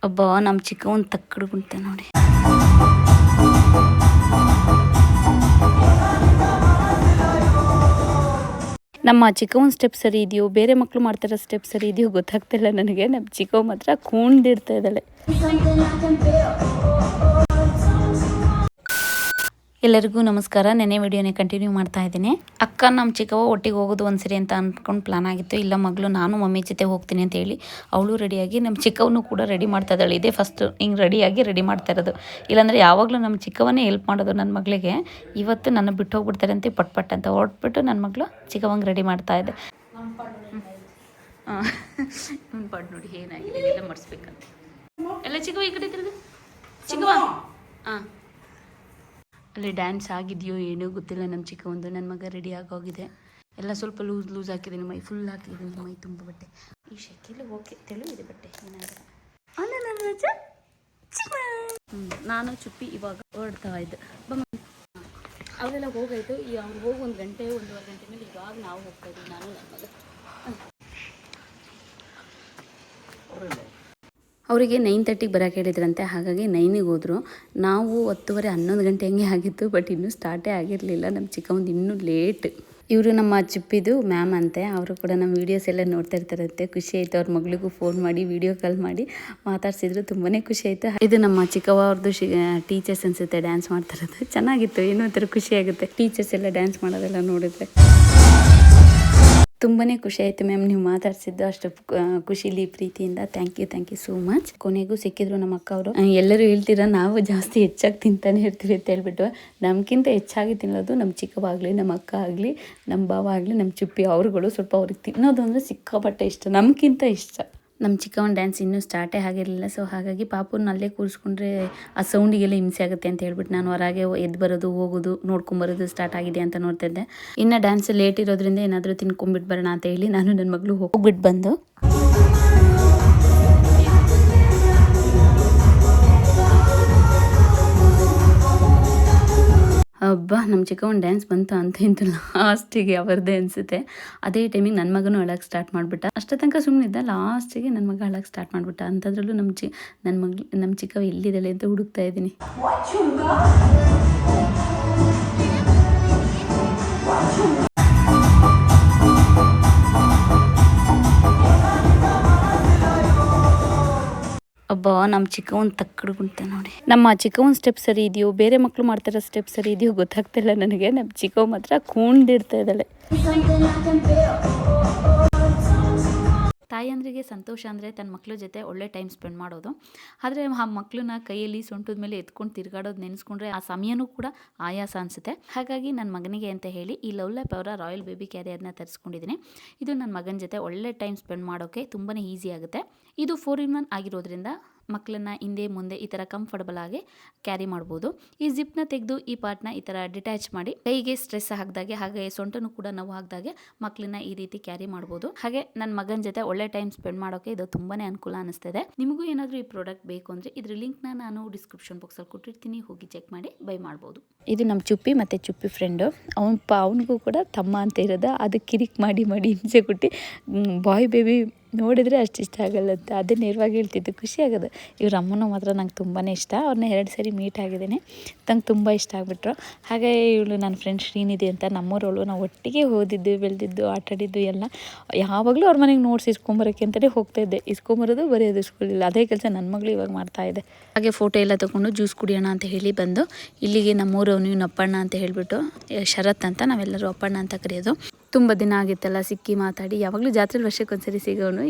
ಒಬ್ಬ ನಮ್ಮ ಚಿಕ್ಕವನ್ ತಕ್ಕಡು ಕುಂತೆ ನೋಡಿ. ನಮ್ಮ ಚಿಕ್ಕವನ್ ಸ್ಟೆಪ್ ಸರಿ ಇದೆಯೋ ಬೇರೆ ಮಕ್ಕಳು ಮಾಡ್ತಾರೋ ಸ್ಟೆಪ್ ಸರಿ ಇದೆಯೋ ಗೊತ್ತಾಗ್ತಿಲ್ಲ ನನಗೆ. ನಮ್ಮ ಚಿಕ್ಕವ್ ಮಾತ್ರ ಕೂಣ್ದಿಡ್ತಾ ಇದ್ದಾಳೆ. ಎಲ್ಲರಿಗೂ ನಮಸ್ಕಾರ. ನೆನೆ ವಿಡಿಯೋನೇ ಕಂಟಿನ್ಯೂ ಮಾಡ್ತಾ ಇದ್ದೀನಿ. ಅಕ್ಕ ನಮ್ಮ ಚಿಕ್ಕವ ಒಟ್ಟಿಗೆ ಹೋಗೋದು ಒಂದ್ಸರಿ ಅಂತ ಅಂದ್ಕೊಂಡು ಪ್ಲಾನ್ ಆಗಿತ್ತು. ಇಲ್ಲ ಮಗಳು ನಾನು ಮಮ್ಮಿ ಜೊತೆ ಹೋಗ್ತೀನಿ ಅಂತ ಹೇಳಿ ಅವಳು ರೆಡಿಯಾಗಿ ನಮ್ಮ ಚಿಕ್ಕವನು ಕೂಡ ರೆಡಿ ಮಾಡ್ತಾ ಇದ್ದಾಳೆ. ಇದೇ ಫಸ್ಟ್ ಹಿಂಗೆ ರೆಡಿ ಮಾಡ್ತಾ ಇರೋದು. ಇಲ್ಲಾಂದರೆ ಯಾವಾಗಲೂ ನಮ್ಮ ಚಿಕ್ಕವನ್ನೇ ಹೆಲ್ಪ್ ಮಾಡೋದು ನನ್ನ ಮಗಳಿಗೆ. ಇವತ್ತು ನನ್ನ ಬಿಟ್ಟು ಹೋಗ್ಬಿಡ್ತಾರೆ ಅಂತ ಪಟ್ ಅಂತ ಹೊರಟ್ಬಿಟ್ಟು ನನ್ನ ಮಗಳು ಚಿಕ್ಕವಂಗೆ ರೆಡಿ ಮಾಡ್ತಾ ಇದೆ. ಹಾಂ ಪಡ್ ನೋಡಿ ಏನಾಗಿದೆ ಎಲ್ಲ ಮಾಡಿಸ್ಬೇಕಂತ ಎಲ್ಲ ಚಿಕ್ಕವ ಈ ಕಡೆ ತಿರುಗಿ ಚಿಕ್ಕವ. ಹಾಂ ಅಲ್ಲಿ ಡ್ಯಾನ್ಸ್ ಆಗಿದೆಯೋ ಏನೋ ಗೊತ್ತಿಲ್ಲ. ನಮ್ಮ ಚಿಕ್ಕವೊಂದು ನನ್ನ ಮಗ ರೆಡಿ ಆಗೋಗಿದೆ. ಎಲ್ಲ ಸ್ವಲ್ಪ ಲೂಸ್ ಹಾಕಿದ್ದೀನಿ, ಮೈ ಫುಲ್ ಹಾಕಿದ್ದೀನಿ, ಮೈ ತುಂಬ ಬಟ್ಟೆ. ಈ ಶೆಕೆಲ್ಲ ಓಕೆ ತೆಳುವಿದೆ ಬಟ್ಟೆ ಏನಾದರೆ. ನಾನು ಚುಪ್ಪಿ ಇವಾಗ ಹೊರಡ್ತಾ ಇದ್ದೆ. ಅವೆಲ್ಲ ಹೋಗಾಯ್ತು. ಈ ಅವ್ರು ಹೋಗಿ 1 ಗಂಟೆ 1.5 ಗಂಟೆ ಮೇಲೆ ಇವಾಗ ನಾವು ಹೋಗ್ತಾ ಇದ್ದೀವಿ, ನಾನು ನನ್ನ ಮಗ. ಅವರಿಗೆ 9:30ಗೆ ಬರೋಕೆ ಹೇಳಿದ್ರಂತೆ. ಹಾಗಾಗಿ 9ಗೆ ಹೋದರು. ನಾವು 10:30 11 ಗಂಟೆ ಹಂಗೆ ಆಗಿತ್ತು. ಬಟ್ ಇನ್ನೂ ಸ್ಟಾರ್ಟೇ ಆಗಿರಲಿಲ್ಲ. ನಮ್ಮ ಚಿಕ್ಕವಂದು ಇನ್ನೂ ಲೇಟ್. ಇವರು ನಮ್ಮ ಚಿಪ್ಪಿದು ಮ್ಯಾಮ್ ಅಂತೆ. ಅವರು ಕೂಡ ನಮ್ಮ ವೀಡಿಯೋಸ್ ಎಲ್ಲ ನೋಡ್ತಾ ಇರ್ತಾರಂತೆ. ಖುಷಿ ಆಯಿತು. ಅವ್ರ ಮಗಳಿಗೂ ಫೋನ್ ಮಾಡಿ ವಿಡಿಯೋ ಕಾಲ್ ಮಾಡಿ ಮಾತಾಡ್ಸಿದ್ರು. ತುಂಬಾ ಖುಷಿ ಆಯಿತು. ಇದು ನಮ್ಮ ಚಿಕ್ಕವ್ವ ಅವ್ರದ್ದು ಟೀಚರ್ಸ್ ಅನಿಸುತ್ತೆ ಡ್ಯಾನ್ಸ್ ಮಾಡ್ತಾರದು. ಚೆನ್ನಾಗಿತ್ತು. ಏನೋ ಒಂಥರ ಖುಷಿ ಆಗುತ್ತೆ ಟೀಚರ್ಸ್ ಎಲ್ಲ ಡ್ಯಾನ್ಸ್ ಮಾಡೋದೆಲ್ಲ ನೋಡಿದ್ರೆ. ತುಂಬಾ ಖುಷಿ ಆಯಿತು ಮ್ಯಾಮ್ ನೀವು ಮಾತಾಡ್ಸಿದ್ದು ಅಷ್ಟು ಖುಷಿಲಿ ಪ್ರೀತಿಯಿಂದ. Thank you so much. ಕೊನೆಗೂ ಸಿಕ್ಕಿದ್ರು ನಮ್ಮ ಅಕ್ಕ ಅವರು. ಎಲ್ಲರೂ ಹೇಳ್ತೀರಾ ನಾವು ಜಾಸ್ತಿ ಹೆಚ್ಚಾಗಿ ತಿಂತಾನೆ ಇರ್ತೀವಿ ಅಂತ ಹೇಳ್ಬಿಟ್ಟು. ನಮ್ಗಿಂತ ಹೆಚ್ಚಾಗಿ ತಿನ್ನೋದು ನಮ್ಮ ಚಿಕ್ಕವ್ವ ಆಗಲಿ, ನಮ್ಮ ಅಕ್ಕ ಆಗಲಿ, ನಮ್ಮ ಭಾವ ಆಗಲಿ, ನಮ್ಮ ಚುಪ್ಪಿ ಅವರುಗಳು ಸ್ವಲ್ಪ ಅವ್ರಿಗೆ ತಿನ್ನೋದು ಅಂದರೆ ಸಿಕ್ಕಾಪಟ್ಟೆ ಇಷ್ಟ, ನಮ್ಗಿಂತ ಇಷ್ಟ. ನಮ್ಮ ಚಿಕ್ಕವನ ಡ್ಯಾನ್ಸ್ ಇನ್ನೂ ಸ್ಟಾರ್ಟೇ ಆಗಿರಲಿಲ್ಲ. ಸೊ ಹಾಗಾಗಿ ಪಾಪುನ ಅಲ್ಲೇ ಕೂರಿಸ್ಕೊಂಡ್ರೆ ಆ ಸೌಂಡಿಗೆಲ್ಲ ಹಿಂಸೆ ಆಗುತ್ತೆ ಅಂತ ಹೇಳ್ಬಿಟ್ಟು ನಾನು ಹೊರಗೆ ಎದ್ದು ಬರೋದು ಹೋಗೋದು ನೋಡ್ಕೊಂಬರೋದು ಸ್ಟಾರ್ಟ್ ಆಗಿದೆ ಅಂತ ನೋಡ್ತಾ ಇದ್ದೆ. ಇನ್ನು ಡ್ಯಾನ್ಸ್ ಲೇಟ್ ಇರೋದ್ರಿಂದ ಏನಾದರೂ ತಿನ್ಕೊಂಡ್ಬಿಟ್ಟು ಬರೋಣ ಅಂತ ಹೇಳಿ ನಾನು ನನ್ನ ಮಗಳು ಹೋಗ್ಬಿಟ್ಟು ಬಂದು. ಹಬ್ಬ ನಮ್ಮ ಚಿಕ್ಕವನ ಡ್ಯಾನ್ಸ್ ಬಂತು ಅಂತ ಇಂತು ಲಾಸ್ಟಿಗೆ ಅವರದೇ ಅನಿಸುತ್ತೆ. ಅದೇ ಟೈಮಿಗೆ ನನ್ನ ಮಗನೂ ಅಳಕ್ಕೆ ಸ್ಟಾರ್ಟ್ ಮಾಡಿಬಿಟ್ಟ. ಅಷ್ಟೇ ತನಕ ಸುಮ್ಮನಿದ್ದ. ಲಾಸ್ಟಿಗೆ ನನ್ನ ಮಗ ಅಳಕ್ಕೆ ಸ್ಟಾರ್ಟ್ ಮಾಡಿಬಿಟ್ಟ. ಅಂಥದ್ರಲ್ಲೂ ನಮ್ಮ ಚಿಕ್ಕವ ಎಲ್ಲಿದ್ದಾಳೆ ಅಂತ ಹುಡುಕ್ತಾ ಇದ್ದೀನಿ. ಒಬ್ಬ ನಮ್ಮ ಚಿಕ್ಕವನ್ ತಕ್ಕಡು ಕುಂತೆ ನೋಡಿ. ನಮ್ಮ ಚಿಕ್ಕವನ್ ಸ್ಟೆಪ್ ಸರಿ ಇದೆಯೋ ಬೇರೆ ಮಕ್ಕಳು ಮಾಡ್ತಾರೋ ಸ್ಟೆಪ್ ಸರಿ ಇದೆಯೋ ಗೊತ್ತಾಗ್ತಿಲ್ಲ ನನಗೆ. ನಮ್ಮ ಚಿಕ್ಕವ ಮಾತ್ರ ಕೂಣ್ದಿಡ್ತಾ ಇದ್ದಾಳೆ. ತಾಯಂದ್ರಿಗೆ ಸಂತೋಷ ಅಂದರೆ ತನ್ನ ಮಕ್ಳ ಜೊತೆ ಒಳ್ಳೆ ಟೈಮ್ ಸ್ಪೆಂಡ್ ಮಾಡೋದು. ಆದರೆ ಆ ಮಕ್ಕಳನ್ನ ಕೈಯಲ್ಲಿ ಸೊಂಟದ ಮೇಲೆ ಎತ್ಕೊಂಡು ತಿರ್ಗಾಡೋದು ನೆನೆಸ್ಕೊಂಡ್ರೆ ಆ ಸಮಯನೂ ಕೂಡ ಆಯಾಸ ಅನಿಸುತ್ತೆ. ಹಾಗಾಗಿ ನನ್ನ ಮಗನಿಗೆ ಅಂತ ಹೇಳಿ ಈ ಲವ್ಲೈಫ್ ಅವರ ರಾಯಲ್ ಬೇಬಿ ಕ್ಯಾರಿಯರ್ನ ತರಿಸ್ಕೊಂಡಿದ್ದೀನಿ. ಇದು ನನ್ನ ಮಗನ ಜೊತೆ ಒಳ್ಳೆ ಟೈಮ್ ಸ್ಪೆಂಡ್ ಮಾಡೋಕ್ಕೆ ತುಂಬಾ ಈಸಿ ಆಗುತ್ತೆ. ಇದು 4-in-1 ಆಗಿರೋದ್ರಿಂದ ಮಕ್ಕಳನ್ನ ಹಿಂದೆ ಮುಂದೆ ಈ ಥರ ಕಂಫರ್ಟಬಲ್ ಆಗಿ ಕ್ಯಾರಿ ಮಾಡ್ಬೋದು. ಈ ಜಿಪ್ನ ತೆಗೆದು ಈ ಪಾರ್ಟ್ನ ಈ ಥರ ಡಿಟ್ಯಾಚ್ ಮಾಡಿ ಕೈಗೆ ಸ್ಟ್ರೆಸ್ ಹಾಕಿದಾಗೆ ಹಾಗೆ ಸೊಂಟನು ಕೂಡ ನೋವು ಹಾಕಿದಾಗೆ ಮಕ್ಕಳನ್ನ ಈ ರೀತಿ ಕ್ಯಾರಿ ಮಾಡ್ಬೋದು. ಹಾಗೆ ನನ್ನ ಮಗನ ಜೊತೆ ಒಳ್ಳೆ ಟೈಮ್ ಸ್ಪೆಂಡ್ ಮಾಡೋಕ್ಕೆ ಇದು ತುಂಬಾ ಅನುಕೂಲ ಅನಿಸ್ತಿದೆ. ನಿಮಗೂ ಏನಾದರೂ ಈ ಪ್ರಾಡಕ್ಟ್ ಬೇಕು ಅಂದರೆ ಇದ್ರ ಲಿಂಕ್ನ ನಾನು ಡಿಸ್ಕ್ರಿಪ್ಷನ್ ಬಾಕ್ಸಲ್ಲಿ ಕೊಟ್ಟಿರ್ತೀನಿ, ಹೋಗಿ ಚೆಕ್ ಮಾಡಿ ಬೈ ಮಾಡ್ಬೋದು. ಇದು ನಮ್ಮ ಚುಪ್ಪಿ ಮತ್ತು ಚುಪ್ಪಿ ಫ್ರೆಂಡು. ಅವನಿಗೂ ಕೂಡ ತಮ್ಮ ಅಂತ ಇರೋದು. ಅದು ಕಿರಿಕ್ ಮಾಡಿ ಹಿಂಸೆ ಕೊಟ್ಟು ಬಾಯ್ ಬೇಬಿ ನೋಡಿದರೆ ಅಷ್ಟು ಇಷ್ಟ ಆಗಲ್ಲಂತ. ಅದೇ ನೇರವಾಗಿ ಹೇಳ್ತಿದ್ದು. ಖುಷಿ ಆಗೋದು. ಇವ್ರ ಅಮ್ಮನೂ ಮಾತ್ರ ನಂಗೆ ತುಂಬಾ ಇಷ್ಟ. ಅವ್ರನ್ನ 2 ಸರಿ ಮೀಟ್ ಆಗಿದ್ದೀನಿ. ನಂಗೆ ತುಂಬ ಇಷ್ಟ ಆಗಿಬಿಟ್ರು. ಹಾಗೆ ಇವಳು ನನ್ನ ಫ್ರೆಂಡ್ ಶ್ರೀನಿಧಿ ಅಂತ ನಮ್ಮೂರವಳು. ನಾವು ಒಟ್ಟಿಗೆ ಓದಿದ್ದು ಬೆಳೆದಿದ್ದು ಆಟಾಡಿದ್ದು ಎಲ್ಲ. ಯಾವಾಗಲೂ ಅವ್ರ ಮನೆಗೆ ನೋಟ್ಸ್ ಇಸ್ಕೊಂಬರೋಕ್ಕೆ ಅಂತಲೇ ಹೋಗ್ತಾಯಿದ್ದೆ. ಇಸ್ಕೊಂಬರೋದು ಬರೆಯೋದು ಸ್ಕೂಲಿಲ್ಲ. ಅದೇ ಕೆಲಸ ನನ್ನ ಮಗಳು ಇವಾಗ ಮಾಡ್ತಾಯಿದೆ. ಹಾಗೆ ಫೋಟೋ ಎಲ್ಲ ತೊಗೊಂಡು ಜ್ಯೂಸ್ ಕುಡಿಯೋಣ ಅಂತ ಹೇಳಿ ಬಂದು ಇಲ್ಲಿಗೆ ನಮ್ಮೂರವನು ಇವನು ಅಪ್ಪಣ್ಣ ಅಂತ ಹೇಳಿಬಿಟ್ಟು ಶರತ್ ಅಂತ ನಾವೆಲ್ಲರೂ ಅಪ್ಪಣ್ಣ ಅಂತ ಕರೆಯೋದು. ತುಂಬ ದಿನ ಆಗಿತ್ತಲ್ಲ ಸಿಕ್ಕಿ ಮಾತಾಡಿ. ಯಾವಾಗಲೂ ಜಾತ್ರೆಲಿ ವರ್ಷಕ್ಕೊಂದ್ಸರಿ ಸಿಗೋನು.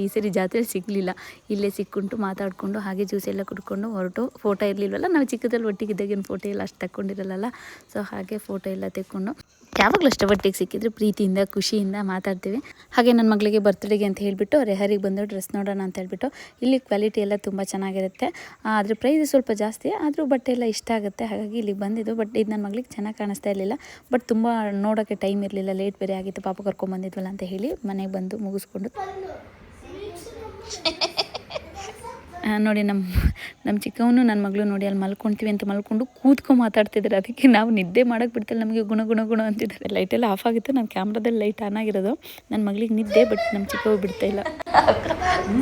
ಈ ಸರಿ ಜಾತ್ರೆಲಿ ಸಿಗಲಿಲ್ಲ. ಇಲ್ಲೇ ಸಿಕ್ಕೊಂಡು ಮಾತಾಡಿಕೊಂಡು ಹಾಗೆ ಜ್ಯೂಸ್ ಎಲ್ಲ ಕುಡ್ಕೊಂಡು ಹೊರಟು. ಫೋಟೋ ಇರಲಿಲ್ವಲ್ಲ, ನಾವು ಚಿಕ್ಕದಲ್ಲಿ ಒಟ್ಟಿಗಿದ್ದಾಗೇನು ಫೋಟೋ ಎಲ್ಲ ಅಷ್ಟು ತಗೊಂಡಿರಲ್ಲ. ಸೊ ಹಾಗೆ ಫೋಟೋ ಎಲ್ಲ ತೆಕ್ಕೊಂಡು ಯಾವಾಗಲೂ ಅಷ್ಟೇ ಒಟ್ಟಿಗೆ ಸಿಕ್ಕಿದ್ರೆ ಪ್ರೀತಿಯಿಂದ ಖುಷಿಯಿಂದ ಮಾತಾಡ್ತೀವಿ. ಹಾಗೆ ನನ್ನ ಮಗಳಿಗೆ ಬರ್ತ್ಡೇಗೆ ಅಂತ ಹೇಳಿಬಿಟ್ಟು ರೆಹರಿಗೆ ಬಂದು ಡ್ರೆಸ್ ನೋಡೋಣ ಅಂತ ಹೇಳ್ಬಿಟ್ಟು. ಇಲ್ಲಿ ಕ್ವಾಲಿಟಿ ಎಲ್ಲ ತುಂಬ ಚೆನ್ನಾಗಿರುತ್ತೆ. ಆದರೆ ಪ್ರೈಸ್ ಸ್ವಲ್ಪ ಜಾಸ್ತಿ, ಆದರೂ ಬಟ್ಟೆ ಎಲ್ಲ ಇಷ್ಟ ಆಗುತ್ತೆ. ಹಾಗಾಗಿ ಇಲ್ಲಿಗೆ ಬಂದಿದ್ದು. ಬಟ್ ಇದು ನನ್ನ ಮಗಳಿಗೆ ಚೆನ್ನಾಗಿ ಕಾಣಿಸ್ತಾ ಇರಲಿಲ್ಲ. ಬಟ್ ತುಂಬ ನೋಡೋಕ್ಕೆ ಟೈಮ್ ಇರಲಿಲ್ಲ, ಲೇಟ್ ಬೇರೆ ಆಗಿತ್ತು. ಪಾಪ ಕರ್ಕೊಂಡ್ಬಂದಿದ್ವಲ್ಲ ಅಂತ ಹೇಳಿ ಮನೆಗೆ ಬಂದು ಮುಗಿಸ್ಕೊಂಡು ನೋಡಿ ನಮ್ಮ ಚಿಕ್ಕವನು ನನ್ನ ಮಗಳು ನೋಡಿ ಅಲ್ಲಿ ಮಲ್ಕೊಳ್ತೀವಿ ಅಂತ ಮಲ್ಕೊಂಡು ಕೂತ್ಕೊಂಡು ಮಾತಾಡ್ತಿದ್ದಾರೆ. ಅದಕ್ಕೆ ನಾವು ನಿದ್ದೆ ಮಾಡೋಕ್ಕೆ ಬಿಡ್ತಿಲ್ಲ. ನಮಗೆ ಗುಣ ಅಂತಿದ್ದಾರೆ. ಲೈಟೆಲ್ಲ ಆಫ್ ಆಗಿತ್ತು. ನಮ್ಮ ಕ್ಯಾಮ್ರಾದಲ್ಲಿ ಲೈಟ್ ಆನ್ ಆಗಿರೋದು. ನನ್ನ ಮಗಳಿಗೆ ನಿದ್ದೆ, ಬಟ್ ನಮ್ಮ ಚಿಕ್ಕವು ಬಿಡ್ತಾ ಇಲ್ಲ.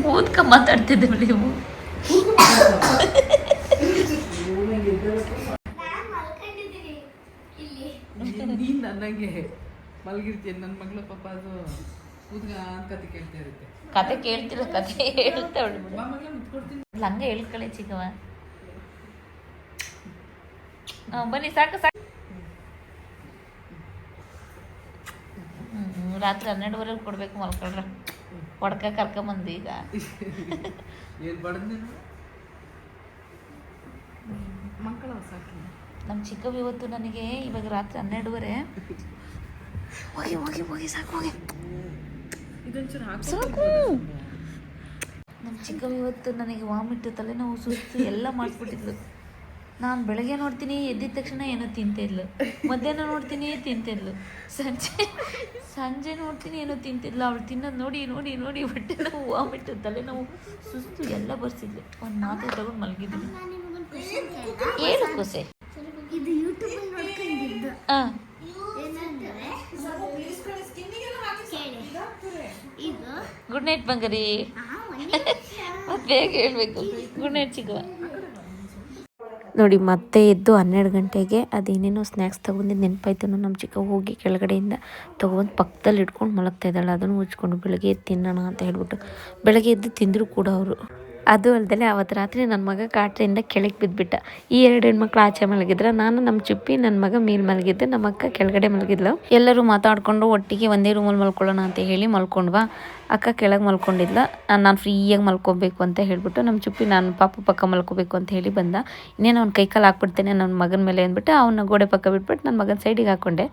ಕೂತ್ಕೊಂಡು ಮಾತಾಡ್ತಿದ್ದೇವೆ ನೀವು. ನೀನು ನನಗೆ ಮಲಗಿರ್ತೀನಿ. ನನ್ನ ಮಗಳು ಪಾಪ ಅದು ಕೂತ್ಗ ಕತೆ ಕೇಳ್ತಾ ಇರುತ್ತೆ. ಕತೆ ಕೇಳ್ತಿಲ್ಲ, ಕತೆ ಹೇಳ್ತಾವಳು. ಮಗಳ ಮುತ್ಕೊಡ್ತೀನಿ. ಹಂಗೆ ಹೇಳ್ಕೊಳ್ಳಿ ಚಿಕ್ಕವ. ಬನ್ನಿ ಸಾಕು ಸಾಕು. ರಾತ್ರಿ 12:30 ಕೊಡ್ಬೇಕು ಮಲ್ಕೊಳ್ರ. ಹೊಡ್ಕ ಕರ್ಕೊಂಬಂದು ಈಗ ಏನು ಬಡದ್ನೇನು ಮಕ್ಕಳ ಸಾಕಿ. ನಮ್ಮ ಚಿಕ್ಕವ ಇವತ್ತು ನನಗೆ ಇವಾಗ ರಾತ್ರಿ 12:30 ಹೋಗಿ ಹೋಗಿ ಹೋಗಿ ಸಾಕು ಹೋಗಿ ಸಾಕು. ನಮ್ಮ ಚಿಕ್ಕವ ಇವತ್ತು ನನಗೆ ವಾಮಿಟ್, ತಲೆನೋವು, ಸುಸ್ತು ಎಲ್ಲ ಮಾಡಿಸ್ಬಿಟ್ಟಿದ್ಲು. ನಾನು ಬೆಳಗ್ಗೆ ನೋಡ್ತೀನಿ ಎದ್ದಿದ ತಕ್ಷಣ ಏನೋ ತಿಂತಿದ್ಲು, ಮಧ್ಯಾಹ್ನ ನೋಡ್ತೀನಿ ತಿಂತಿದ್ಲು, ಸಂಜೆ ನೋಡ್ತೀನಿ ಏನೋ ತಿಂತಿದ್ಲು. ಅವಳು ತಿನ್ನೋದು ನೋಡಿ ನೋಡಿ ನೋಡಿ ಹೊಟ್ಟೆ ನೋವು, ವಾಮಿಟ್, ತಲೆನೋವು, ಸುಸ್ತು ಎಲ್ಲ ಬರ್ಸಿದ್ಲು. ಒಂದು ಮಾತು ತಗೊಂಡು ಮಲಗಿದ್ದೀನಿ. ಏನು ಖುಷಿ ಹಾಂ ಗುಡ್ ನೈಟ್ ಬಂಗಾರಿ. ಮತ್ತೆ ಬೇಗ ಹೇಳ್ಬೇಕು ಗುಡ್ ನೈಟ್ ಚಿಕ್ಕವ. ನೋಡಿ ಮತ್ತೆ ಎದ್ದು 12 ಗಂಟೆಗೆ ಅದೇನೇನೋ ಸ್ನ್ಯಾಕ್ಸ್ ತೊಗೊಂಡಿದ್ದು ನೆನಪಾಯ್ತು. ನಮ್ಮ ಚಿಕ್ಕ ಹೋಗಿ ಕೆಳಗಡೆಯಿಂದ ತೊಗೊಂಡು ಪಕ್ಕದಲ್ಲಿ ಇಟ್ಕೊಂಡು ಮಲಗ್ತಾ ಇದ್ದಾಳೆ. ಅದನ್ನು ಉಚ್ಕೊಂಡು ಬೆಳಗ್ಗೆ ಎದ್ದು ತಿನ್ನೋಣ ಅಂತ ಹೇಳ್ಬಿಟ್ಟು ಬೆಳಗ್ಗೆ ಎದ್ದು ತಿಂದರು ಕೂಡ ಅವರು. ಅದು ಅಲ್ಲದೆ ಅವತ್ತು ರಾತ್ರಿ ನನ್ನ ಮಗ ಕಾಟ್ರಿಂದ ಕೆಳಗೆ ಬಿದ್ದುಬಿಟ್ಟ. ಈ 2 ಹೆಣ್ಮಕ್ಳು ಆಚೆ ಮಲಗಿದ್ರೆ, ನಾನು ನಮ್ಮ ಚುಪ್ಪಿ ನನ್ನ ಮಗ ಮೇಲೆ ಮಲಗಿದ್ದೆ, ನಮ್ಮ ಅಕ್ಕ ಕೆಳಗಡೆ ಮಲಗಿದ್ಲು. ಎಲ್ಲರೂ ಮಾತಾಡಿಕೊಂಡು ಒಟ್ಟಿಗೆ ಒಂದೇ ರೂಮಲ್ಲಿ ಮಲ್ಕೊಳ್ಳೋಣ ಅಂತ ಹೇಳಿ ಮಲ್ಕೊಂಡ್ವಾ. ಅಕ್ಕ ಕೆಳಗೆ ಮಲ್ಕೊಂಡಿದ್ಲ. ನಾನು ಫ್ರೀಯಾಗಿ ಮಲ್ಕೋಬೇಕು ಅಂತ ಹೇಳ್ಬಿಟ್ಟು ನಮ್ಮ ಚುಪ್ಪಿ ನಾನು ಪಾಪು ಪಕ್ಕ ಮಲ್ಕೋಬೇಕು ಅಂತ ಹೇಳಿ ಬಂದ. ಇನ್ನೇನು ಅವ್ನು ಕೈಕಾಲು ಹಾಕ್ಬಿಡ್ತೇನೆ ನನ್ನ ಮಗನ ಮೇಲೆ ಅಂದ್ಬಿಟ್ಟು ಅವನ ಗೋಡೆ ಪಕ್ಕ ಬಿಟ್ಬಿಟ್ಟು ನನ್ನ ಮಗನ ಸೈಡಿಗೆ ಹಾಕ್ಕೊಂಡೆ.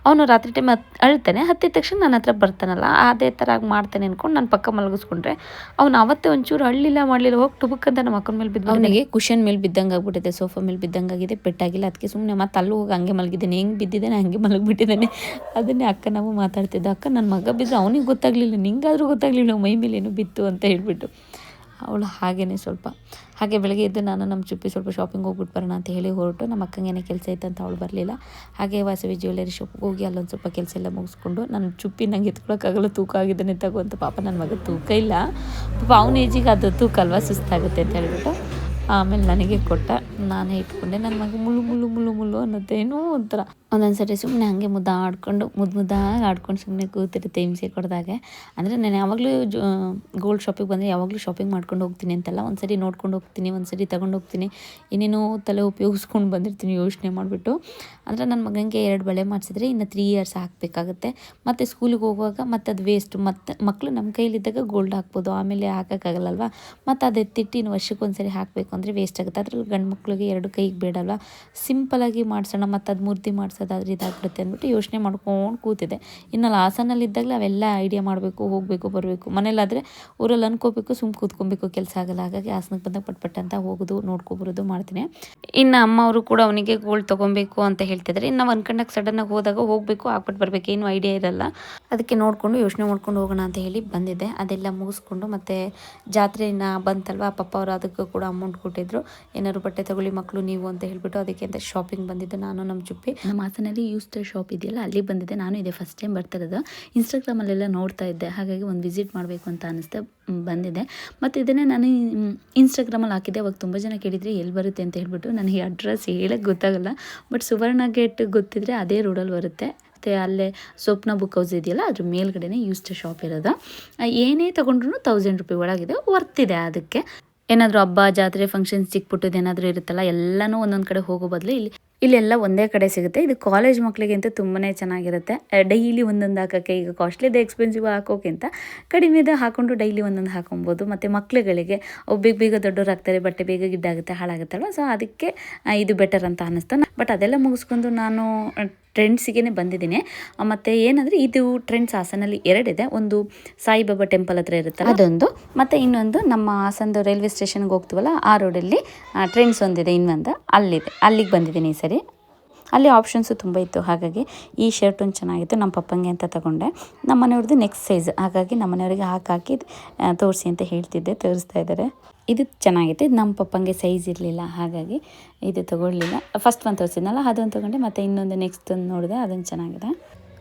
ಅವನು ರಾತ್ರಿ ಟೈಮ್ ಅಳ್ತಾನೆ, ಹತ್ತಿದ ತಕ್ಷಣ ನನ್ನ ಹತ್ರ ಬರ್ತಾನಲ್ಲ, ಅದೇ ಥರ ಮಾಡ್ತಾನೆ ಅಂದ್ಕೊಂಡು ನಾನು ಪಕ್ಕ ಮಲಗಿಸ್ಕೊಂಡ್ರೆ ಅವನು ಅವತ್ತೇ ಒಂಚೂರು ಅಳ್ಳಿಲ್ಲ ಮಾಡಲಿಲ್ಲ, ಹೋಗಿ ಟುಬುಕ್ ಅಂತ ನಮ್ಮ ಮಕ್ಕನ ಮೇಲೆ ಬಿದ್ದು ಅವನಿಗೆ ಕುಷನ್ ಮೇಲೆ ಬಿದ್ದಂಗೆ ಆಗ್ಬಿಟ್ಟಿದೆ, ಸೋಫಾ ಮೇಲೆ ಬಿದ್ದಂಗೆ ಆಗಿದೆ, ಪೆಟ್ಟಾಗಿಲ್ಲ. ಅದಕ್ಕೆ ಸುಮ್ಮನೆ ಮತ್ತೆ ಅಲ್ಲೂ ಹೋಗಿ ಹಂಗೆ ಮಲಗಿದ್ದೇನೆ, ಹೆಂಗೆ ಬಿದ್ದಿದ್ದಾನೆ ಹಂಗೆ ಮಲಗಿಬಿಟ್ಟಿದ್ದಾನೆ. ಅದನ್ನೇ ಅಕ್ಕ ನಾವು ಮಾತಾಡ್ತಿದ್ದೆ. ಅಕ್ಕ ನನ್ನ ಮಗ ಬಿದ್ದರೆ ಅವನಿಗೆ ಗೊತ್ತಾಗಲಿಲ್ಲ, ನಿಂಗಾದರೂ ಗೊತ್ತಾಗಲಿಲ್ಲ ಮೈ ಮೇಲೆ ಏನೋ ಬಿತ್ತು ಅಂತ ಹೇಳ್ಬಿಟ್ಟು. ಅವಳು ಹಾಗೇ ಸ್ವಲ್ಪ ಹಾಗೆ ಬೆಳಗ್ಗೆ ಎದ್ದು ನಾನು ನಮ್ಮ ಚುಪ್ಪಿ ಸ್ವಲ್ಪ ಶಾಪಿಂಗ್ ಹೋಗ್ಬಿಟ್ಟು ಬರೋಣ ಅಂತ ಹೇಳಿ ಹೊರಟು. ನಮ್ಮ ಅಕ್ಕಂಗೇನೇ ಕೆಲಸ ಇತ್ತು ಅಂತ ಅವಳು ಬರಲಿಲ್ಲ. ಹಾಗೆ ವಾಸವಿ ಜ್ಯುವೆಲರಿ ಶಾಪ್ಗೆ ಹೋಗಿ ಅಲ್ಲೊಂದು ಸ್ವಲ್ಪ ಕೆಲಸ ಎಲ್ಲ ಮುಗಿಸ್ಕೊಂಡು ನನ್ನ ಚುಪ್ಪಿ ನಂಗೆ ಎತ್ಕೊಳಕ್ಕಾಗಲ್ಲ, ತೂಕ ಆಗಿದ್ದಾನೆ ತಗೋ ಅಂತ. ಪಾಪ ನನ್ನ ಮಗ ತೂಕ ಇಲ್ಲ, ಪಾಪ ಅವನ ಏಜಿಗೆ ಅದು ತೂಕ ಅಲ್ವಾ, ಸುಸ್ತಾಗುತ್ತೆ ಅಂತ ಹೇಳ್ಬಿಟ್ಟು ಆಮೇಲೆ ನನಗೆ ಕೊಟ್ಟ. ನಾನೇ ಇಟ್ಕೊಂಡೆ. ನನ್ನ ಮಗ ಮುಳ್ಳು ಮುಳ್ಳು ಮುಳ್ಳು ಮುಳ್ಳು ಅನ್ನೋದೇನೋ ಒಂಥರ. ಒಂದೊಂದು ಸರಿ ಸುಮ್ಮನೆ ಹಾಗೆ ಮುದ್ದಾಡ್ಕೊಂಡು ಮುದ್ದಾಗಿ ಆಡ್ಕೊಂಡು ಸುಮ್ಮನೆ ಕೂತಿರುತ್ತೆ ಹಿಂಸೆ ಕೊಡ್ದಾಗೆ. ಅಂದರೆ ನಾನು ಯಾವಾಗಲೂ ಗೋಲ್ಡ್ ಶಾಪಿಗೆ ಬಂದರೆ ಯಾವಾಗಲೂ ಶಾಪಿಂಗ್ ಮಾಡ್ಕೊಂಡು ಹೋಗ್ತೀನಿ ಅಂತಲ್ಲ, ಒಂದು ಸರಿ ನೋಡ್ಕೊಂಡು ಹೋಗ್ತೀನಿ, ಒಂದು ಸರಿ ತಗೊಂಡು ಹೋಗ್ತೀನಿ, ಏನೇನೋ ತಲೆ ಉಪಯೋಗಿಸ್ಕೊಂಡು ಬಂದಿರ್ತೀನಿ ಯೋಚನೆ ಮಾಡಿಬಿಟ್ಟು. ಅಂದರೆ ನನ್ನ ಮಗನಿಗೆ 2 ಬಳೆ ಮಾಡಿಸಿದ್ರೆ ಇನ್ನು 3 ಇಯರ್ಸ್ ಹಾಕಬೇಕಾಗುತ್ತೆ. ಮತ್ತು ಸ್ಕೂಲಿಗೆ ಹೋಗುವಾಗ ಮತ್ತು ಅದು ವೇಸ್ಟ್. ಮತ್ತು ಮಕ್ಕಳು ನಮ್ಮ ಕೈಲಿದ್ದಾಗ ಗೋಲ್ಡ್ ಹಾಕ್ಬೋದು, ಆಮೇಲೆ ಹಾಕೋಕ್ಕಾಗಲ್ಲಲ್ವ. ಮತ್ತು ಅದು ಎತ್ತಿಟ್ಟು ಇನ್ನು ವರ್ಷಕ್ಕೊಂದು ಸರಿ ಹಾಕಬೇಕು ಅಂದರೆ ವೇಸ್ಟ್ ಆಗುತ್ತೆ. ಅದರಲ್ಲಿ ಗಂಡು ಮಕ್ಕಳಿಗೆ 2 ಕೈಗೆ ಬೇಡಲ್ವ, ಸಿಂಪಲಾಗಿ ಮಾಡಿಸೋಣ, ಮತ್ತು ಅದು ಮೂರ್ತಿ ಮಾಡಿಸೋದಾದ್ರೆ ಇದಾಗ್ಬಿಡುತ್ತೆ ಅಂದ್ಬಿಟ್ಟು ಯೋಚನೆ ಮಾಡ್ಕೊಂಡು ಕೂತಿದೆ. ಇನ್ನು ಹಾಸನಲ್ಲಿದ್ದಾಗಲೇ ಅವೆಲ್ಲ ಐಡಿಯಾ ಮಾಡಬೇಕು, ಹೋಗಬೇಕು ಬರಬೇಕು. ಮನೇಲಾದರೆ ಊರಲ್ಲಿ ಅನ್ಕೋಬೇಕು, ಸುಮ್ಮನೆ ಕೂತ್ಕೊಬೇಕು, ಕೆಲಸ ಆಗಲ್ಲ. ಹಾಗಾಗಿ ಹಾಸನಕ್ಕೆ ಬಂದಾಗ ಪಟ್ ಅಂತ ಹೋಗೋದು ನೋಡ್ಕೊಬರೋದು ಮಾಡ್ತೀನಿ. ಇನ್ನು ಅಮ್ಮ ಅವರು ಕೂಡ ಅವನಿಗೆ ಗೋಲ್ಡ್ ತೊಗೊಬೇಕು ಅಂತ ಹೇಳ್ತಿದ್ದಾರೆ. ಇನ್ನು ನಾವು ಅನ್ಕೊಂಡಾಗ ಸಡನ್ನಾಗಿ ಹೋದಾಗ ಹೋಗಬೇಕು, ಹಾಕ್ಬಿಟ್ಟು ಬರಬೇಕು, ಏನು ಐಡಿಯಾ ಇರಲ್ಲ. ಅದಕ್ಕೆ ನೋಡಿಕೊಂಡು ಯೋಚನೆ ಮಾಡ್ಕೊಂಡು ಹೋಗೋಣ ಅಂತ ಹೇಳಿ ಬಂದಿದ್ದೆ. ಅದೆಲ್ಲ ಮುಗಿಸ್ಕೊಂಡು ಮತ್ತು ಜಾತ್ರೆನ ಬಂತಲ್ವ, ಪಪ್ಪ ಅವರು ಅದಕ್ಕೂ ಕೂಡ ಅಮೌಂಟ್ ಕೊಟ್ಟಿದ್ರು, ಏನಾದ್ರು ಬಟ್ಟೆ ತಗೊಳ್ಳಿ ಮಕ್ಕಳು ನೀವು ಅಂತ ಹೇಳ್ಬಿಟ್ಟು. ಅದಕ್ಕೆ ಅಂತ ಶಾಪಿಂಗ್ ಬಂದಿದ್ದು ನಾನು ನಮ್ಮ ಚುಪ್ಪಿ. ನಮ್ಮ ಹಾಸನಲ್ಲಿ ಯೂಸ್ಟರ್ ಶಾಪ್ ಇದೆಯಲ್ಲ, ಅಲ್ಲಿ ಬಂದಿದ್ದೆ. ನಾನು ಇದೇ ಫಸ್ಟ್ ಟೈಮ್ ಬರ್ತಾ ಇರೋದು. ಇನ್ಸ್ಟಾಗ್ರಾಮಲ್ಲೆಲ್ಲ ನೋಡ್ತಾ ಇದ್ದೆ, ಹಾಗಾಗಿ ಒಂದು ವಿಸಿಟ್ ಮಾಡಬೇಕು ಅಂತ ಅನ್ನಿಸ್ತಾ ಬಂದಿದೆ. ಮತ್ತು ಇದನ್ನೇ ನಾನು ಇನ್ಸ್ಟಾಗ್ರಾಮಲ್ಲಿ ಹಾಕಿದ್ದೆ. ಅವಾಗ ತುಂಬ ಜನ ಕೇಳಿದರೆ ಎಲ್ಲಿ ಬರುತ್ತೆ ಅಂತ ಹೇಳ್ಬಿಟ್ಟು. ನನಗೆ ಅಡ್ರೆಸ್ ಹೇಳೋಕ್ಕೆ ಗೊತ್ತಾಗಲ್ಲ, ಬಟ್ ಸುವರ್ಣ ಗೇಟ್ ಗೊತ್ತಿದ್ರೆ ಅದೇ ರೋಡಲ್ಲಿ ಬರುತ್ತೆ. ಮತ್ತು ಅಲ್ಲೇ ಸ್ವಪ್ನ ಬುಕ್ ಹೌಸ್ ಇದೆಯಲ್ಲ, ಅದ್ರ ಮೇಲ್ಗಡೆನೇ ಯೂಸ್ಟರ್ ಶಾಪ್ ಇರೋದು. ಏನೇ ತೊಗೊಂಡ್ರು 1000 ರೂಪಾಯಿ ಒಳಗಿದೆ, ವರ್ತಿದೆ. ಅದಕ್ಕೆ ಏನಾದರೂ ಹಬ್ಬ ಜಾತ್ರೆ ಫಂಕ್ಷನ್ಸ್ ಚಿಕ್ಕ ಪುಟ್ಟದ್ದು ಏನಾದರೂ ಇರುತ್ತಲ್ಲ, ಎಲ್ಲನೂ ಒಂದೊಂದು ಕಡೆ ಹೋಗೋ ಬದಲು ಇಲ್ಲೆಲ್ಲ ಒಂದೇ ಕಡೆ ಸಿಗುತ್ತೆ. ಇದು ಕಾಲೇಜ್ ಮಕ್ಕಳಿಗೆ ಅಂತೂ ತುಂಬಾ ಚೆನ್ನಾಗಿರುತ್ತೆ. ಡೈಲಿ ಒಂದೊಂದು ಹಾಕೋಕ್ಕೆ, ಈಗ ಕಾಸ್ಟ್ಲಿದೆ ಎಕ್ಸ್ಪೆನ್ಸಿವ್ ಹಾಕೋಕ್ಕಿಂತ ಕಡಿಮೆದ ಹಾಕ್ಕೊಂಡು ಡೈಲಿ ಒಂದೊಂದು ಹಾಕೊಬೋದು. ಮತ್ತು ಮಕ್ಕಳುಗಳಿಗೆ ಅವು ಬೇಗ ದೊಡ್ಡವ್ರು ಆಗ್ತಾರೆ, ಬಟ್ಟೆ ಬೇಗ ಗಿಡ್ಡಾಗುತ್ತೆ, ಹಾಳಾಗುತ್ತಲ್ವ. ಸೊ ಅದಕ್ಕೆ ಇದು ಬೆಟರ್ ಅಂತ ಅನ್ನಿಸ್ತು. ಬಟ್ ಅದೆಲ್ಲ ಮುಗಿಸ್ಕೊಂಡು ನಾನು ಟ್ರೆಂಡ್ಸಿಗೆ ಬಂದಿದ್ದೀನಿ. ಮತ್ತು ಏನಂದರೆ ಇದು ಟ್ರೆಂಡ್ಸ್ ಹಾಸನಲ್ಲಿ 2 ಇದೆ. ಒಂದು ಸಾಯಿಬಾಬಾ ಟೆಂಪಲ್ ಹತ್ರ ಇರುತ್ತಲ್ಲ ಅದೊಂದು, ಮತ್ತು ಇನ್ನೊಂದು ನಮ್ಮ ಹಾಸನದ ರೈಲ್ವೆ ಸ್ಟೇಷನ್ಗೆ ಹೋಗ್ತೀವಲ್ಲ ಆ ರೋಡಲ್ಲಿ ಟ್ರೆಂಡ್ಸ್ ಒಂದಿದೆ, ಇನ್ನೊಂದು ಅಲ್ಲಿದೆ. ಅಲ್ಲಿಗೆ ಬಂದಿದ್ದೀನಿ ಈ ಸರಿ. ಅಲ್ಲಿ ಆಪ್ಷನ್ಸು ತುಂಬ ಇತ್ತು. ಹಾಗಾಗಿ ಈ ಶರ್ಟ್ ಒಂದು ಚೆನ್ನಾಗಿತ್ತು, ನಮ್ಮ ಪಪ್ಪಂಗೆ ಅಂತ ತಗೊಂಡೆ. ನಮ್ಮ ಮನೆಯವ್ರದ್ದು ನೆಕ್ಸ್ಟ್ ಸೈಜ್, ಹಾಗಾಗಿ ನಮ್ಮ ಮನೆಯವ್ರಿಗೆ ಹಾಕಿ ತೋರಿಸಿ ಅಂತ ಹೇಳ್ತಿದ್ದೆ, ತೋರಿಸ್ತಾ ಇದ್ದಾರೆ. ಇದು ಚೆನ್ನಾಗಿತ್ತು. ಇದು ನಮ್ಮ ಪಪ್ಪಂಗೆ ಸೈಜ್ ಇರಲಿಲ್ಲ, ಹಾಗಾಗಿ ಇದು ತೊಗೊಳ್ಲಿಲ್ಲ. ಫಸ್ಟ್ ಒಂದು ತೋರಿಸಿದ್ನಲ್ಲ ಅದೊಂದು ತೊಗೊಂಡೆ. ಮತ್ತು ಇನ್ನೊಂದು ನೆಕ್ಸ್ಟ್ ಒಂದು ನೋಡಿದೆ, ಅದೊಂದು ಚೆನ್ನಾಗಿದೆ.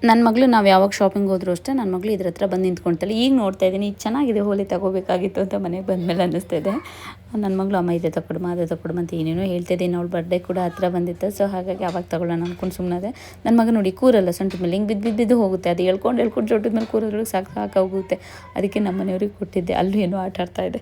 ನನ್ನ ಮಗಳು ನಾವು ಯಾವಾಗ ಶಾಪಿಂಗ್ ಹೋದ್ರು ಅಷ್ಟೇ ನನ್ನ ಮಗಳು ಇದ್ರ ಹತ್ರ ಬಂದು ನಿಂತ್ಕೊಳ್ತಾಳೆ. ಈಗ ನೋಡ್ತಾ ಇದ್ದೀನಿ ಇದು ಚೆನ್ನಾಗಿದೆ ಹೋಲಿ ತಗೋಬೇಕಾಗಿತ್ತು ಅಂತ ಮನೆಗೆ ಬಂದಮೇಲೆ ಅನ್ನಿಸ್ತಾ ಇದೆ. ನನ್ನ ಮಗಳು ಅಮ್ಮ ಇದೆ ತಗೊಡ್ಮ ಅದೇ ತಗೊಡ್ಮ ಅಂತ ಏನೇನೋ ಹೇಳ್ತಿದ್ದೀನಿ. ಅವಳು ಬರ್ಡೇ ಕೂಡ ಹತ್ರ ಬಂದಿತ್ತು. ಸೊ ಹಾಗಾಗಿ ಅವಾಗ ತಗೊಳ್ಳೋಣ ಅಂದ್ಕೊಂಡು ಸುಮ್ಮನೆ ನನ್ನ ಮಗ ನೋಡಿ ಕೂರಲ್ಲ ಸೊಂಟದ ಮೇಲೆ ಹಿಂಗೆ ಬಿದ್ದು ಹೋಗುತ್ತೆ. ಅದು ಹೇಳ್ಕೊಂಡು ಜೊಟ್ಟದ ಮೇಲೆ ಕೂರೋದ್ರೊಳಗೆ ಸಾಕಾಗೋಗುತ್ತೆ. ಅದಕ್ಕೆ ನಮ್ಮ ಮನೆಯವ್ರಿಗೆ ಕೊಟ್ಟಿದ್ದೆ. ಅಲ್ಲೂ ಏನೋ ಆಟ ಆಡ್ತಾ ಇದೆ.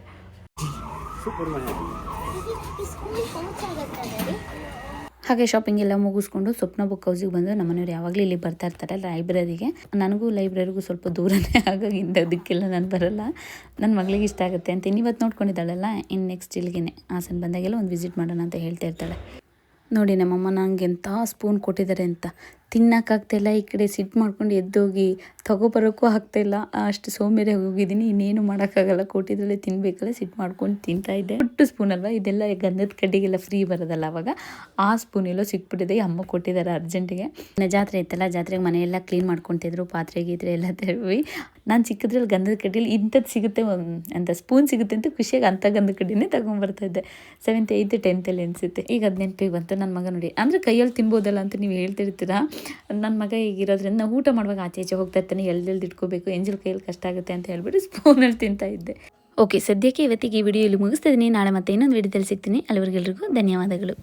ಹಾಗೆ ಶಾಪಿಂಗ್ ಎಲ್ಲ ಮುಗಿಸ್ಕೊಂಡು ಸ್ವಪ್ನ ಬುಕ್ ಹೌಸಿಗೆ ಬಂದು ನಮ್ಮನೆಯವ್ರು ಯಾವಾಗಲೂ ಇಲ್ಲಿ ಬರ್ತಾ ಇರ್ತಾರೆ ಲೈಬ್ರರಿಗೆ. ನನಗೂ ಲೈಬ್ರರಿಗೂ ಸ್ವಲ್ಪ ದೂರನೇ, ಹಾಗಾಗಿ ಅದಕ್ಕೆಲ್ಲ ನಾನು ಬರೋಲ್ಲ. ನನ್ನ ಮಗಳಿಗೆ ಇಷ್ಟ ಆಗುತ್ತೆ ಅಂತ ಇವತ್ತು ನೋಡ್ಕೊಂಡಿದ್ದಾಳಲ್ಲ, ಇನ್ನು ನೆಕ್ಸ್ಟ್ ಇಲ್ಲಿಗೆ ಹಾಸನ ಬಂದಾಗೆಲ್ಲ ಒಂದು ವಿಸಿಟ್ ಮಾಡೋಣ ಅಂತ ಹೇಳ್ತಾ ಇರ್ತಾಳೆ. ನೋಡಿ ನಮ್ಮಮ್ಮ ನಂಗೆ ಎಂಥ ಸ್ಪೂನ್ ಕೊಟ್ಟಿದ್ದಾರೆ ಅಂತ. ತಿನ್ನೋಕ್ಕಾಗ್ತಾಯಿಲ್ಲ, ಈ ಕಡೆ ಸಿಟ್ಟು ಮಾಡ್ಕೊಂಡು ಎದ್ದೋಗಿ ತಗೊಬರೋಕ್ಕೂ ಆಗ್ತಾಯಿಲ್ಲ. ಅಷ್ಟು ಸೋಂಬೇರಿ ಹೋಗಿದ್ದೀನಿ. ಇನ್ನೇನು ಮಾಡೋಕ್ಕಾಗಲ್ಲ, ಕೊಟ್ಟಿದ್ರಲ್ಲೇ ತಿನ್ನಬೇಕಲ್ಲ, ಸಿಟ್ಟು ಮಾಡ್ಕೊಂಡು ತಿಂತಾಯಿದ್ದೆ. ಪುಟ್ಟು ಸ್ಪೂನ್ ಅಲ್ವಾ ಇದೆಲ್ಲ, ಗಂಧದ ಕಡ್ಡಿಗೆಲ್ಲ ಫ್ರೀ ಬರೋದಲ್ಲ ಅವಾಗ. ಆ ಸ್ಪೂನ್ ಎಲ್ಲೋ ಸಿಕ್ಬಿಟ್ಟಿದೆ, ಅಮ್ಮ ಕೊಟ್ಟಿದ್ದಾರೆ ಅರ್ಜೆಂಟಿಗೆ. ಜಾತ್ರೆ ಇತ್ತಲ್ಲ, ಜಾತ್ರೆಗೆ ಮನೆಯೆಲ್ಲ ಕ್ಲೀನ್ ಮಾಡ್ಕೊತಿದ್ರು, ಪಾತ್ರೆ ಗೀತ್ರೆ ಎಲ್ಲ ತೆರವಿ. ನಾನು ಚಿಕ್ಕದ್ರಲ್ಲಿ ಗಂಧದ ಕಡ್ಡಿಯಲ್ಲಿ ಇಂಥದ್ದು ಸಿಗುತ್ತೆ ಅಂತ ಸ್ಪೂನ್ ಸಿಗುತ್ತೆ ಅಂತ ಖುಷಿಯಾಗಿ ಅಂಥ ಗಂಧದ ಕಡ್ಡಿನೇ ತಗೊಂಡ್ಬರ್ತಾಯಿದ್ದೆ. 7th 8th 10th ಅನಿಸುತ್ತೆ. ಈಗ ಅದು ನೆನಪಿಗೆ ಬಂತು. ನನ್ನ ಮಗ ನೋಡಿ, ಅಂದರೆ ಕೈಯಲ್ಲಿ ತಿನ್ಬೋದಲ್ಲ ಅಂತ ನೀವು ಹೇಳ್ತಿರ್ತೀರಾ. ನನ್ನ ಮಗ ಈಗಿರೋದ್ರಿಂದ ನಾವು ಊಟ ಮಾಡುವಾಗ ಆಚೆ ಈಚೆ ಹೋಗ್ತಾ ಇರ್ತಾನೆ, ಎಲ್ದೆಲ್ದು ಇಟ್ಕೋಬೇಕು, ಎಂಜಲ್ ಕೈಯಲ್ಲಿ ಕಷ್ಟ ಆಗುತ್ತೆ ಅಂತ ಹೇಳ್ಬಿಟ್ಟು ಸ್ಪೂನಲ್ಲಿ ತಿಂತಾ ಇದ್ದೆ. ಓಕೆ, ಸದ್ಯಕ್ಕೆ ಇವತ್ತಿಗೆ ಈ ವಿಡಿಯೋ ಇಲ್ಲಿ ಮುಗಿಸ್ತಾ ಇದ್ದೀನಿ. ನಾಳೆ ಮತ್ತೆ ಇನ್ನೊಂದು ವಿಡಿಯೋದಲ್ಲಿ ಸಿಗ್ತೀನಿ. ಅಲ್ಲಿವರೆಗೆಲ್ರಿಗೂ ಧನ್ಯವಾದಗಳು.